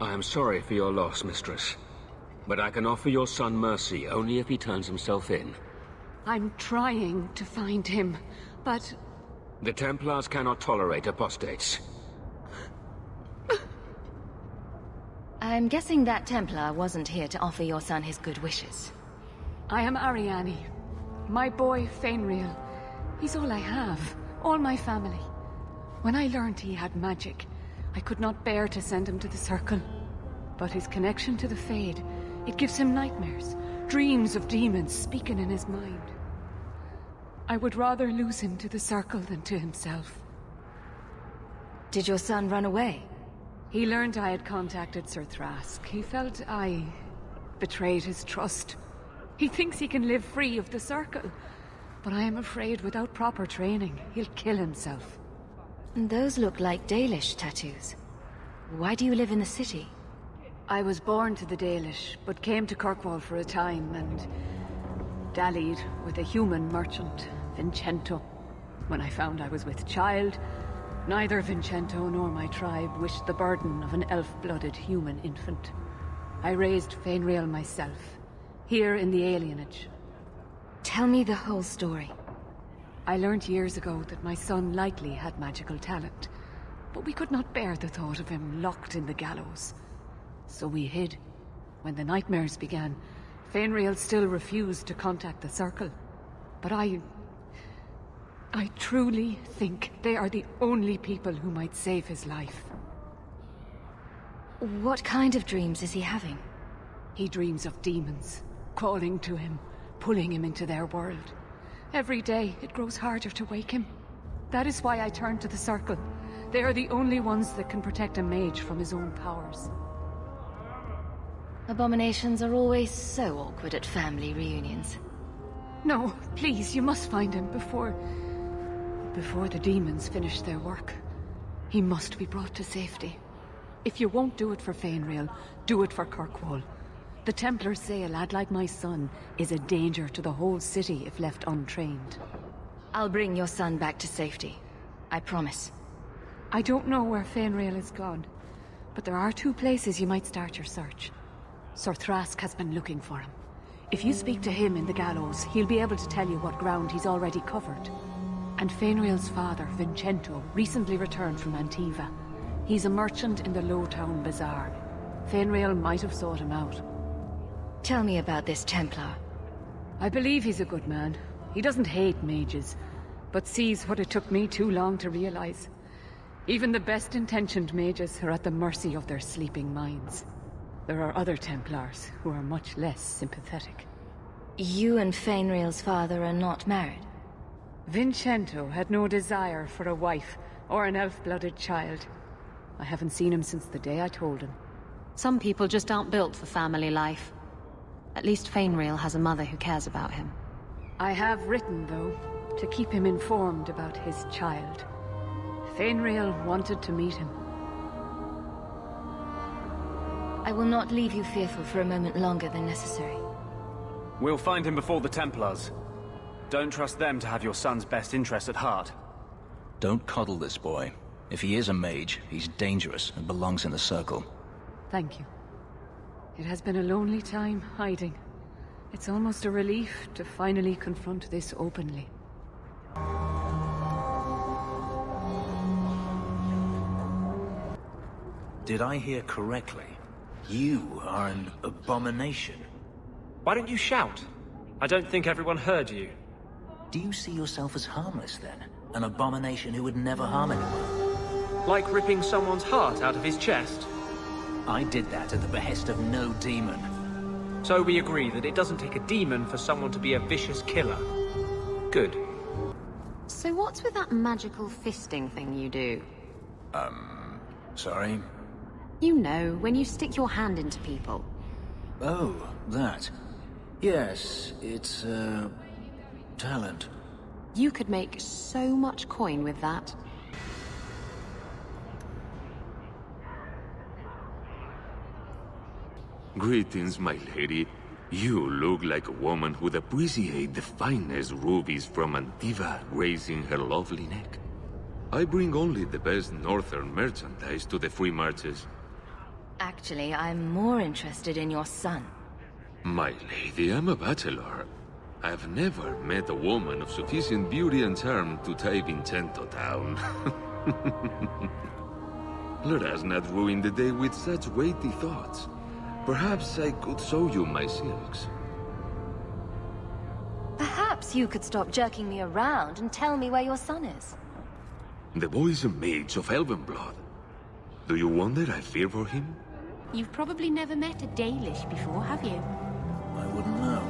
I am sorry for your loss, mistress. But I can offer your son mercy only if he turns himself in. I'm trying to find him, but... The Templars cannot tolerate apostates. I'm guessing that Templar wasn't here to offer your son his good wishes. I am Ariane. My boy, Fainriel. He's all I have. All my family. When I learned he had magic, I could not bear to send him to the Circle. But his connection to the Fade, it gives him nightmares. Dreams of demons speaking in his mind. I would rather lose him to the Circle than to himself. Did your son run away? He learned I had contacted Sir Thrask. He felt I betrayed his trust. He thinks he can live free of the Circle. But I am afraid without proper training, he'll kill himself. Those look like Dalish tattoos. Why do you live in the city? I was born to the Dalish, but came to Kirkwall for a time and dallied with a human merchant, Vincento. When I found I was with child, neither Vincento nor my tribe wished the burden of an elf-blooded human infant. I raised Fainriel myself, here in the alienage. Tell me the whole story. I learned years ago that my son likely had magical talent, but we could not bear the thought of him locked in the gallows. So we hid. When the nightmares began, Fainriel still refused to contact the Circle. But I truly think they are the only people who might save his life. What kind of dreams is he having? He dreams of demons, calling to him, pulling him into their world. Every day, it grows harder to wake him. That is why I turned to the Circle. They are the only ones that can protect a mage from his own powers. Abominations are always so awkward at family reunions. No, please, you must find him before the demons finish their work. He must be brought to safety. If you won't do it for Fainriel, do it for Kirkwall. The Templars say a lad like my son is a danger to the whole city if left untrained. I'll bring your son back to safety. I promise. I don't know where Fainriel is gone, but there are 2 places you might start your search. Sir Thrask has been looking for him. If you speak to him in the gallows, he'll be able to tell you what ground he's already covered. And Fainriel's father, Vincento, recently returned from Antiva. He's a merchant in the Lowtown Bazaar. Fainriel might have sought him out. Tell me about this Templar. I believe he's a good man. He doesn't hate mages, but sees what it took me too long to realize. Even the best-intentioned mages are at the mercy of their sleeping minds. There are other Templars who are much less sympathetic. You and Fainriel's father are not married? Vincento had no desire for a wife or an elf-blooded child. I haven't seen him since the day I told him. Some people just aren't built for family life. At least Fainriel has a mother who cares about him. I have written, though, to keep him informed about his child. Fainriel wanted to meet him. I will not leave you fearful for a moment longer than necessary. We'll find him before the Templars. Don't trust them to have your son's best interest at heart. Don't coddle this boy. If he is a mage, he's dangerous and belongs in the Circle. Thank you. It has been a lonely time hiding. It's almost a relief to finally confront this openly. Did I hear correctly? You are an abomination. Why don't you shout? I don't think everyone heard you. Do you see yourself as harmless then? An abomination who would never harm anyone? Like ripping someone's heart out of his chest? I did that at the behest of no demon. So we agree that it doesn't take a demon for someone to be a vicious killer. Good. So what's with that magical fisting thing you do? Sorry? You know, when you stick your hand into people. Oh, that. Yes, it's, talent. You could make so much coin with that. Greetings, my lady. You look like a woman who'd appreciate the finest rubies from Antiva raising her lovely neck. I bring only the best northern merchandise to the free marches. Actually, I'm more interested in your son. My lady, I'm a bachelor. I've never met a woman of sufficient beauty and charm to tie Vincento down. Let us not ruin the day with such weighty thoughts. Perhaps I could show you my silks. Perhaps you could stop jerking me around and tell me where your son is. The boy's a mage of elven blood. Do you wonder I fear for him? You've probably never met a Dalish before, have you? I wouldn't know.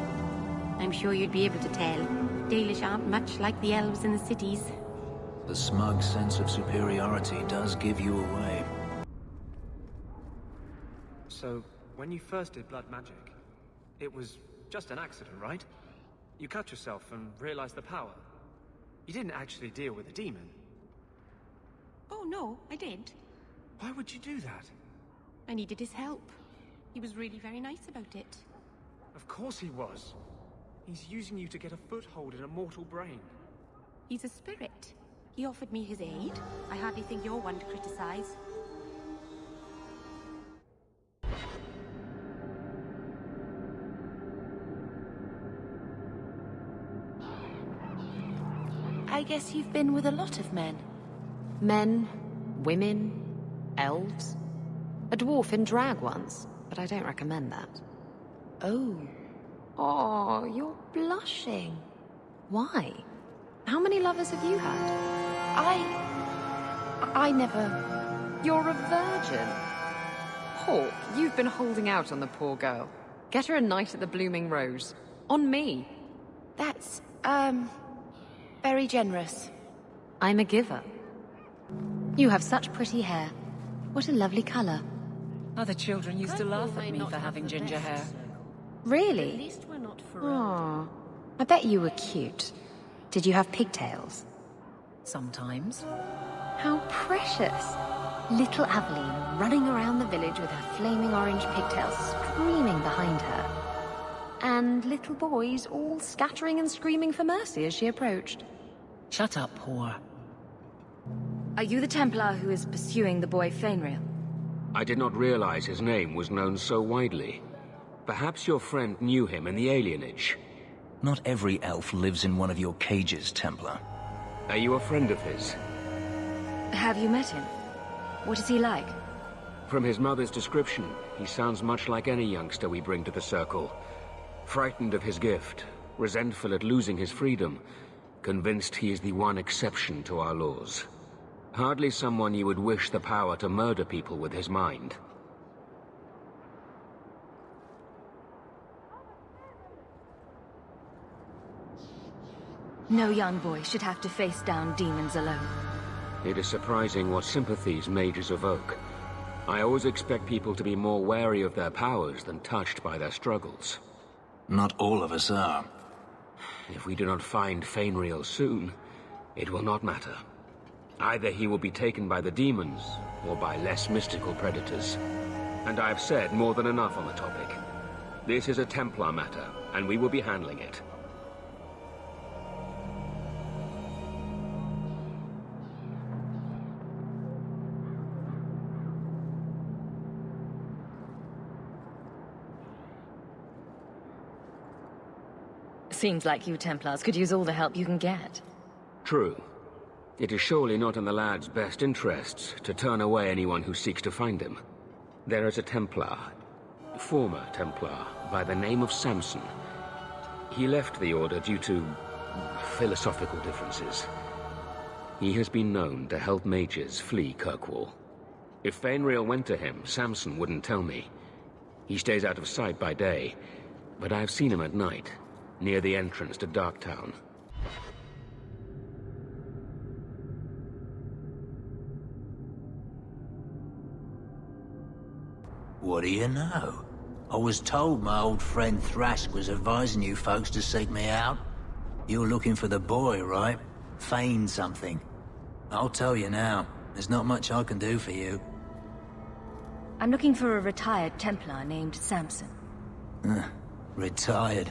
I'm sure you'd be able to tell. Dalish aren't much like the elves in the cities. The smug sense of superiority does give you away. So, when you first did blood magic, it was just an accident, right? You cut yourself and realized the power. You didn't actually deal with a demon. Oh no, I did. Why would you do that? I needed his help. He was really very nice about it. Of course he was. He's using you to get a foothold in a mortal brain. He's a spirit. He offered me his aid. I hardly think you're one to criticize. I guess you've been with a lot of men. Men, women, elves. A dwarf in drag once, but I don't recommend that. Oh. Oh, you're blushing. Why? How many lovers have you had? I never... You're a virgin. Hawk, you've been holding out on the poor girl. Get her a night at the Blooming Rose. On me. That's, very generous. I'm a giver. You have such pretty hair. What a lovely color. Other children used to laugh at me for having ginger hair. Really? At least we're not forever. Oh, I bet you were cute. Did you have pigtails? Sometimes. How precious. Little Aveline running around the village with her flaming orange pigtails screaming behind her. And little boys all scattering and screaming for mercy as she approached. Shut up, whore. Are you the Templar who is pursuing the boy Fainriel? I did not realize his name was known so widely. Perhaps your friend knew him in the alienage. Not every elf lives in one of your cages, Templar. Are you a friend of his? Have you met him? What is he like? From his mother's description, he sounds much like any youngster we bring to the Circle. Frightened of his gift, resentful at losing his freedom, convinced he is the one exception to our laws. Hardly someone you would wish the power to murder people with his mind. No young boy should have to face down demons alone. It is surprising what sympathies mages evoke. I always expect people to be more wary of their powers than touched by their struggles. Not all of us are. If we do not find Fainriel soon, it will not matter. Either he will be taken by the demons, or by less mystical predators. And I have said more than enough on the topic. This is a Templar matter, and we will be handling it. Seems like you Templars could use all the help you can get. True. It is surely not in the lad's best interests to turn away anyone who seeks to find him. There is a Templar, former Templar, by the name of Samson. He left the Order due to philosophical differences. He has been known to help mages flee Kirkwall. If Fainriel went to him, Samson wouldn't tell me. He stays out of sight by day, but I have seen him at night, near the entrance to Darktown. What do you know? I was told my old friend Thrask was advising you folks to seek me out. You're looking for the boy, right? Feign something. I'll tell you now, there's not much I can do for you. I'm looking for a retired Templar named Samson. Retired.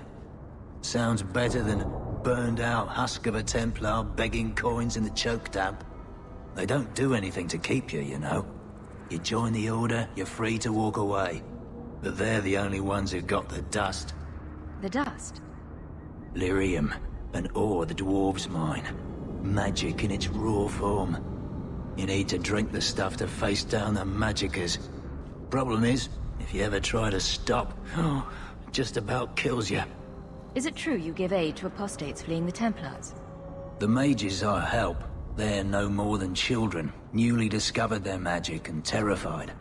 Sounds better than burned out husk of a Templar begging coins in the choke damp. They don't do anything to keep you, you know. You join the Order, you're free to walk away. But they're the only ones who got the dust. The dust? Lyrium, an ore the dwarves mine. Magic in its raw form. You need to drink the stuff to face down the magicers. Problem is, if you ever try to stop, it just about kills you. Is it true you give aid to apostates fleeing the Templars? The mages I help, they're no more than children, newly discovered their magic and terrified.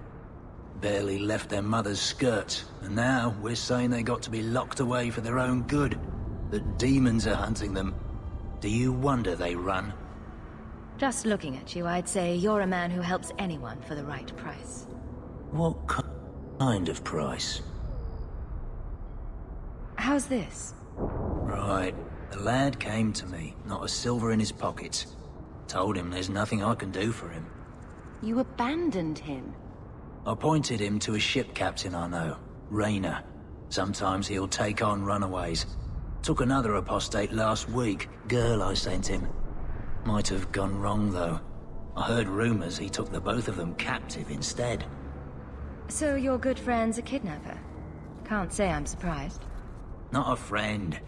Barely left their mother's skirts, and now we're saying they got to be locked away for their own good. The demons are hunting them. Do you wonder they run? Just looking at you, I'd say you're a man who helps anyone for the right price. What kind of price? How's this? Right. The lad came to me, not a silver in his pockets. Told him there's nothing I can do for him. You abandoned him. I pointed him to a ship captain I know, Rayner. Sometimes he'll take on runaways. Took another apostate last week, girl I sent him. Might have gone wrong though. I heard rumors he took the both of them captive instead. So your good friend's a kidnapper? Can't say I'm surprised. Not a friend.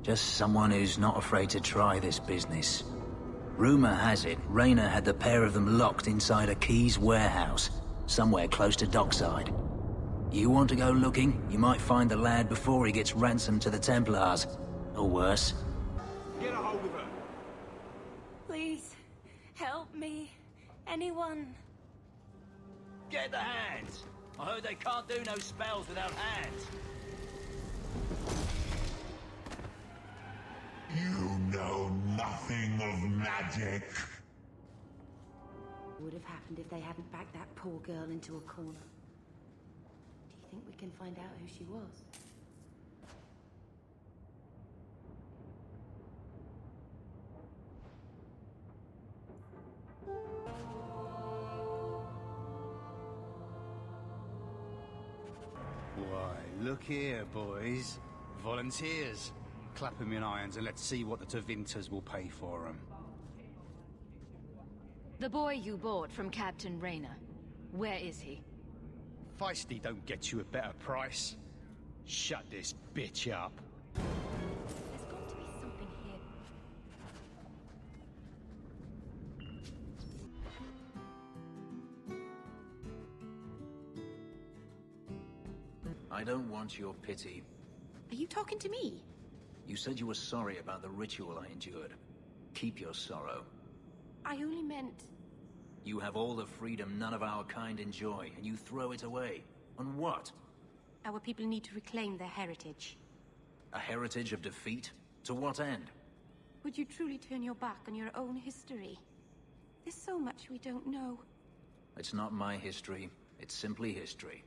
Just someone who's not afraid to try this business. Rumor has it, Rayner had the pair of them locked inside a Keys warehouse, somewhere close to dockside. You want to go looking, you might find the lad before he gets ransomed to the Templars. Or worse. Get a hold of her. Please, help me. Anyone. Get the hands! I heard they can't do no spells without hands. You know nothing of magic. Would have happened if they hadn't backed that poor girl into a corner. Do you think we can find out who she was? Why, look here, boys. Volunteers. Clap 'em in irons and let's see what the Tevinters will pay for 'em. The boy you bought from Captain Rayner. Where is he? Feisty don't get you a better price. Shut this bitch up. There's got to be something here. I don't want your pity. Are you talking to me? You said you were sorry about the ritual I endured. Keep your sorrow. I only meant... You have all the freedom none of our kind enjoy, and you throw it away. On what? Our people need to reclaim their heritage. A heritage of defeat? To what end? Would you truly turn your back on your own history? There's so much we don't know. It's not my history. It's simply history.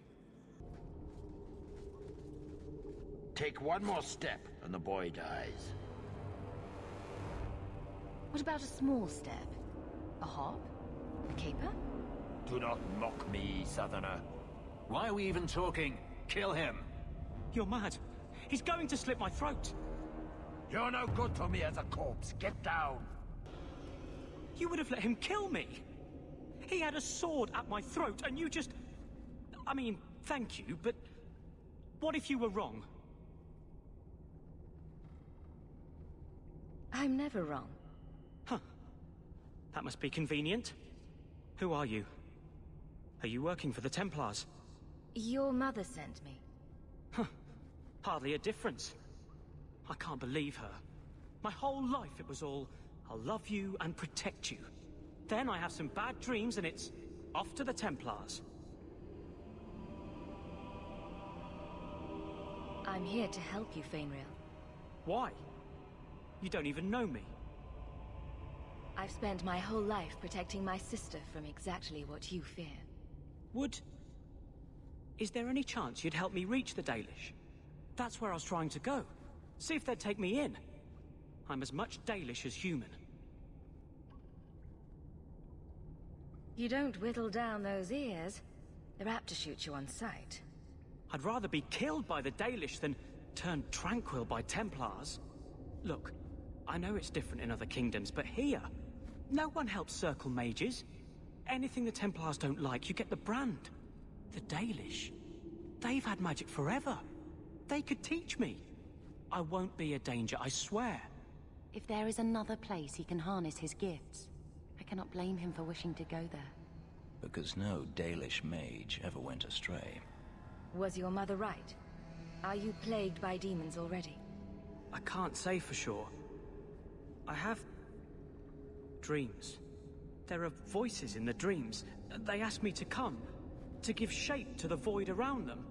Take one more step, and the boy dies. What about a small step? A hop? A caper? Do not mock me, Southerner. Why are we even talking? Kill him! You're mad. He's going to slit my throat. You're no good to me as a corpse. Get down. You would have let him kill me. He had a sword at my throat, and you just... I mean, thank you, but... What if you were wrong? I'm never wrong. Huh. That must be convenient. Who are you? Are you working for the Templars? Your mother sent me. Huh. Hardly a difference. I can't believe her. My whole life it was all, I'll love you and protect you. Then I have some bad dreams and it's off to the Templars. I'm here to help you, Fainriel. Why? You don't even know me. I've spent my whole life protecting my sister from exactly what you fear. Is there any chance you'd help me reach the Dalish? That's where I was trying to go. See if they'd take me in. I'm as much Dalish as human. You don't whittle down those ears. They're apt to shoot you on sight. I'd rather be killed by the Dalish than turned tranquil by Templars. Look, I know it's different in other kingdoms, but here, no one helps circle mages. Anything the Templars don't like, you get the brand. The Dalish. They've had magic forever. They could teach me. I won't be a danger, I swear. If there is another place he can harness his gifts, I cannot blame him for wishing to go there. Because no Dalish mage ever went astray. Was your mother right? Are you plagued by demons already? I can't say for sure. I have dreams. There are voices in the dreams. They ask me to come, to give shape to the void around them.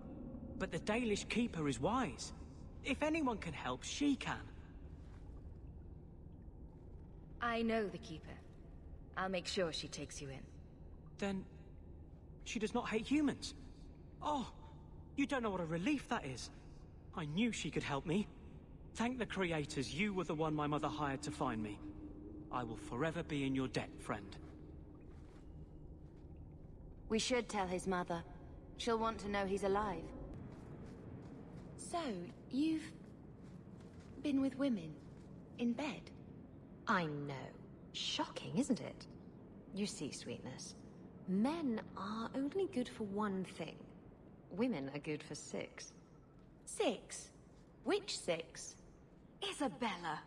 But the Dalish Keeper is wise. If anyone can help, she can. I know the Keeper. I'll make sure she takes you in. Then she does not hate humans. Oh, you don't know what a relief that is. I knew she could help me. Thank the creators, you were the one my mother hired to find me. I will forever be in your debt, friend. We should tell his mother. She'll want to know he's alive. So, you've been with women in bed? I know. Shocking, isn't it? You see, Sweetness, men are only good for one thing. Women are good for 6. 6? Which 6? Isabella!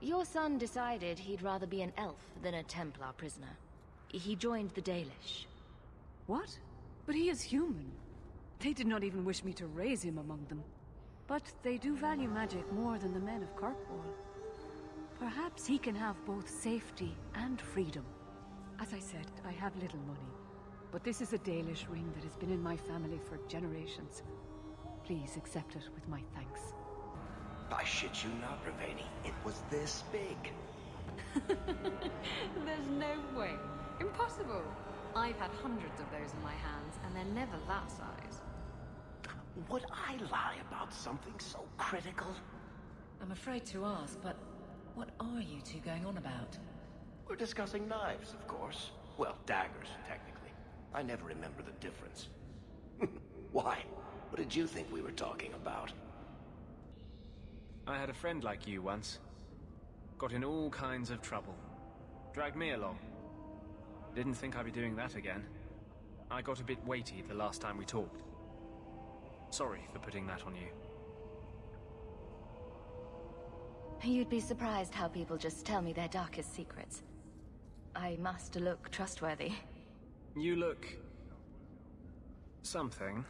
Your son decided he'd rather be an elf than a Templar prisoner. He joined the Dalish. What? But he is human. They did not even wish me to raise him among them. But they do value magic more than the men of Kirkwall. Perhaps he can have both safety and freedom. As I said, I have little money. But this is a Dalish ring that has been in my family for generations. Please accept it with my thanks. I shit you not, Ravani. It was this big. There's no way. Impossible. I've had hundreds of those in my hands, and they're never that size. Would I lie about something so critical? I'm afraid to ask, but what are you two going on about? We're discussing knives, of course. Well, daggers, technically. I never remember the difference. Why? What did you think we were talking about? I had a friend like you once. Got in all kinds of trouble. Dragged me along. Didn't think I'd be doing that again. I got a bit weighty the last time we talked. Sorry for putting that on you. You'd be surprised how people just tell me their darkest secrets. I must look trustworthy. You look... something.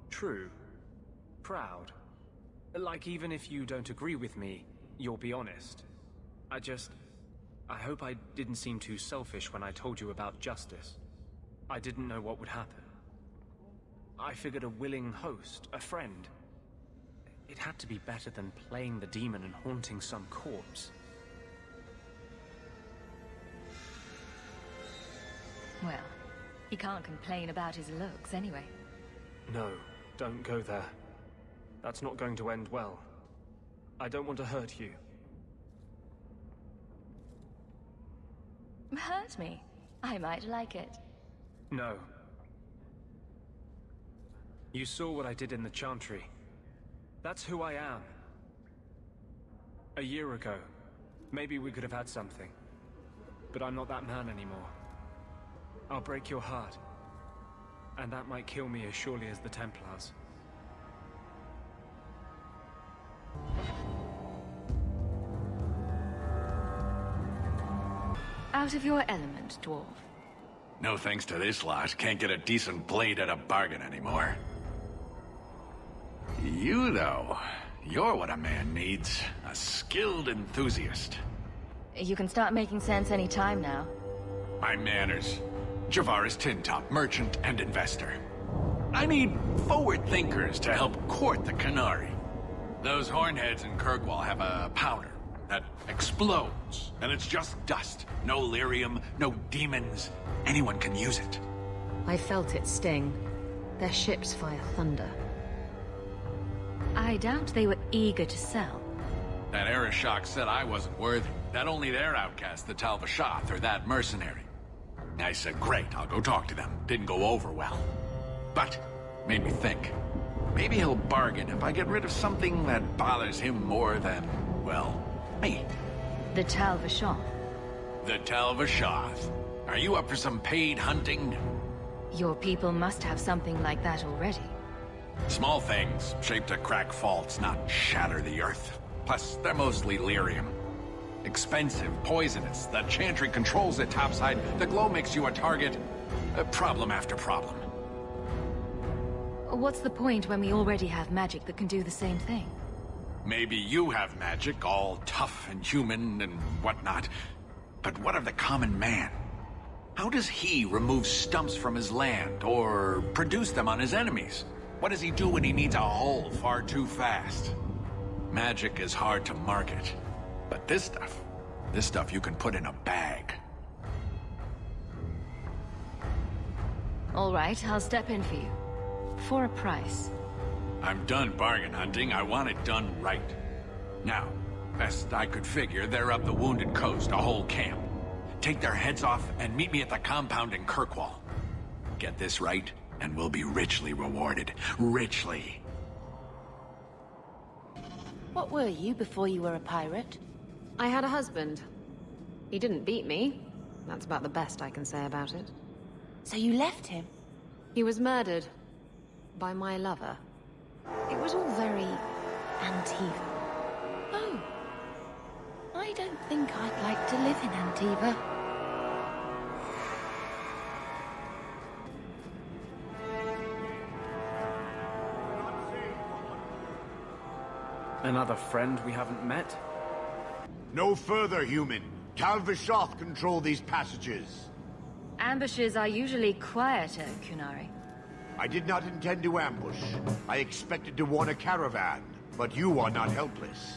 True. Proud. Like even if you don't agree with me, you'll be honest. I hope I didn't seem too selfish when I told you about justice. I didn't know what would happen. I figured a willing host, a friend. It had to be better than playing the demon and haunting some corpse. Well, he can't complain about his looks anyway. No, don't go there. That's not going to end well. I don't want to hurt you. Hurt me? I might like it. No. You saw what I did in the Chantry. That's who I am. A year ago, maybe we could have had something. But I'm not that man anymore. I'll break your heart. And that might kill me as surely as the Templars. Out of your element, dwarf. No thanks to this lot, can't get a decent blade at a bargain anymore. You, though, you're what a man needs. A skilled enthusiast. You can start making sense any time now. My manners. Javaris Tintop, merchant and investor. I need forward thinkers to help court the Canary. Those hornheads in Kirkwall have a powder that explodes, and it's just dust. No lyrium, no demons. Anyone can use it. I felt it sting. Their ships fire thunder. I doubt they were eager to sell. That Arishok said I wasn't worthy. That only their outcast, the Talvashath, or that mercenary. I said, great, I'll go talk to them. Didn't go over well. But, made me think. Maybe he'll bargain if I get rid of something that bothers him more than, well. Hey, The Tal Vashon. the Tal Vashoth. Are you up for some paid hunting? Your people must have something like that already. Small things, shaped to crack faults, not shatter the earth. Plus, they're mostly lyrium. Expensive, poisonous. The Chantry controls it topside. The glow makes you a target. Problem after problem. What's the point when we already have magic that can do the same thing? Maybe you have magic, all tough and human and whatnot. But what of the common man? How does he remove stumps from his land, or produce them on his enemies? What does he do when he needs a hole far too fast? Magic is hard to market. But this stuff you can put in a bag. All right, I'll step in for you. For a price. I'm done bargain hunting. I want it done right. Now, best I could figure, they're up the Wounded Coast, a whole camp. Take their heads off and meet me at the compound in Kirkwall. Get this right, and we'll be richly rewarded. Richly. What were you before you were a pirate? I had a husband. He didn't beat me. That's about the best I can say about it. So you left him? He was murdered. By my lover. It was all very... Antiva. Oh. I don't think I'd like to live in Antiva. Another friend we haven't met? No further, human. Tal Vashoth control these passages. Ambushes are usually quieter, Kunari. I did not intend to ambush. I expected to warn a caravan, but you are not helpless.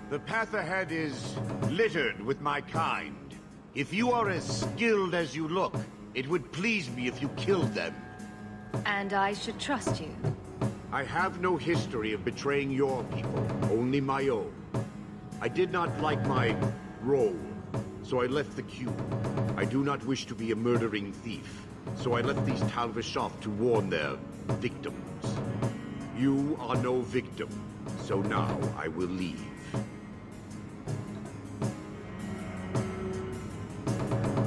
The path ahead is littered with my kind. If you are as skilled as you look, it would please me if you killed them. And I should trust you. I have no history of betraying your people, only my own. I did not like my role, so I left the queue. I do not wish to be a murdering thief. So I left these Tal Vashoth to warn their victims. You are no victim, so now I will leave.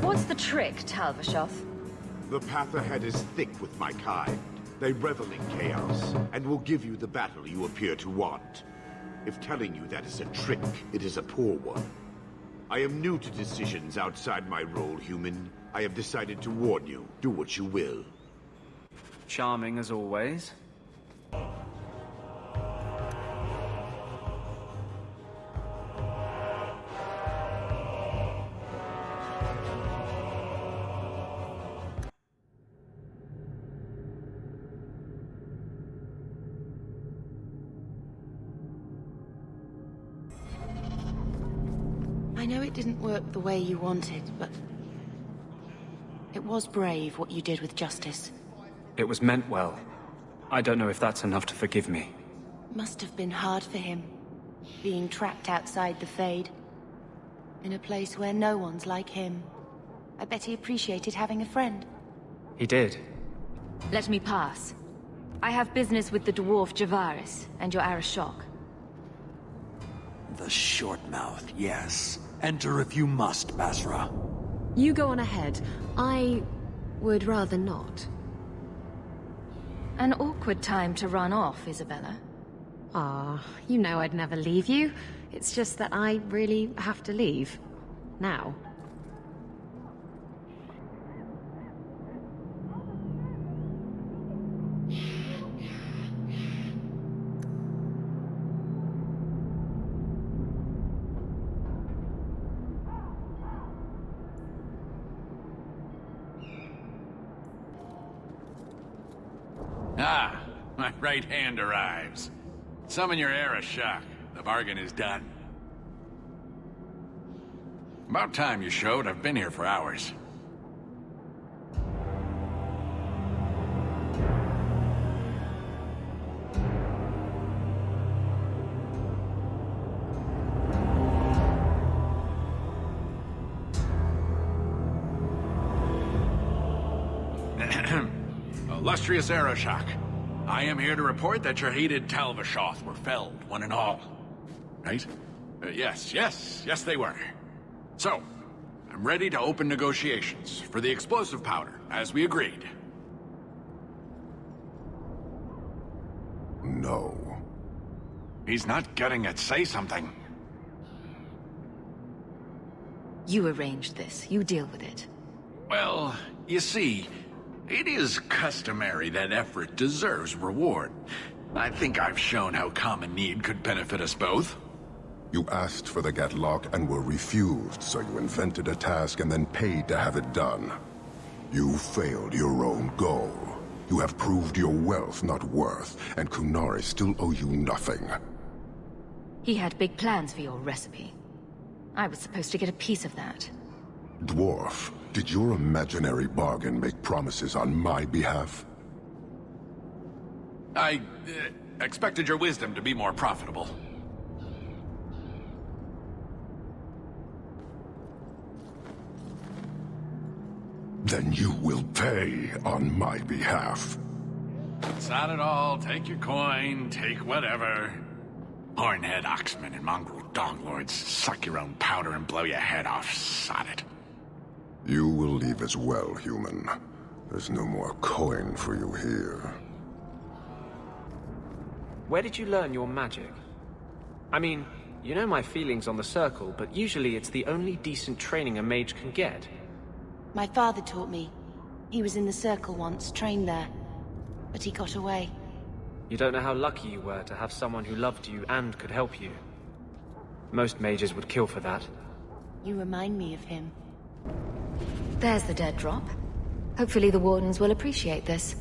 What's the trick, Tal Vashoth? The path ahead is thick with my kind. They revel in chaos, and will give you the battle you appear to want. If telling you that is a trick, it is a poor one. I am new to decisions outside my role, human. I have decided to warn you. Do what you will. Charming as always. I know it didn't work the way you wanted, but... it was brave what you did with Justice. It was meant well. I don't know if that's enough to forgive me. Must have been hard for him, being trapped outside the Fade. In a place where no one's like him. I bet he appreciated having a friend. He did. Let me pass. I have business with the dwarf Javaris and your Arashok. The short mouth, yes. Enter if you must, Basra. You go on ahead. I would rather not. An awkward time to run off, Isabella. Ah, you know I'd never leave you. It's just that I really have to leave. Now. Ah, my right hand arrives. Summon your Arashok. The bargain is done. About time you showed. I've been here for hours. Illustrious Arashok, I am here to report that your hated Tal Vashoth were felled, one and all. Right? Yes, they were. So, I'm ready to open negotiations for the explosive powder, as we agreed. No. He's not getting it. Say something. You arranged this. You deal with it. Well, you see, it is customary that effort deserves reward. I think I've shown how common need could benefit us both. You asked for the Gatlock and were refused, so you invented a task and then paid to have it done. You failed your own goal. You have proved your wealth not worth, and Kunari still owe you nothing. He had big plans for your recipe. I was supposed to get a piece of that. Dwarf, did your imaginary bargain make promises on my behalf? I expected your wisdom to be more profitable. Then you will pay on my behalf. It's not at all. Take your coin, take whatever. Hornhead oxmen and mongrel donglords, suck your own powder and blow your head off, sod it. You will leave as well, human. There's no more coin for you here. Where did you learn your magic? I mean, you know my feelings on the Circle, but usually it's the only decent training a mage can get. My father taught me. He was in the Circle once, trained there. But he got away. You don't know how lucky you were to have someone who loved you and could help you. Most mages would kill for that. You remind me of him. There's the dead drop. Hopefully the Wardens will appreciate this.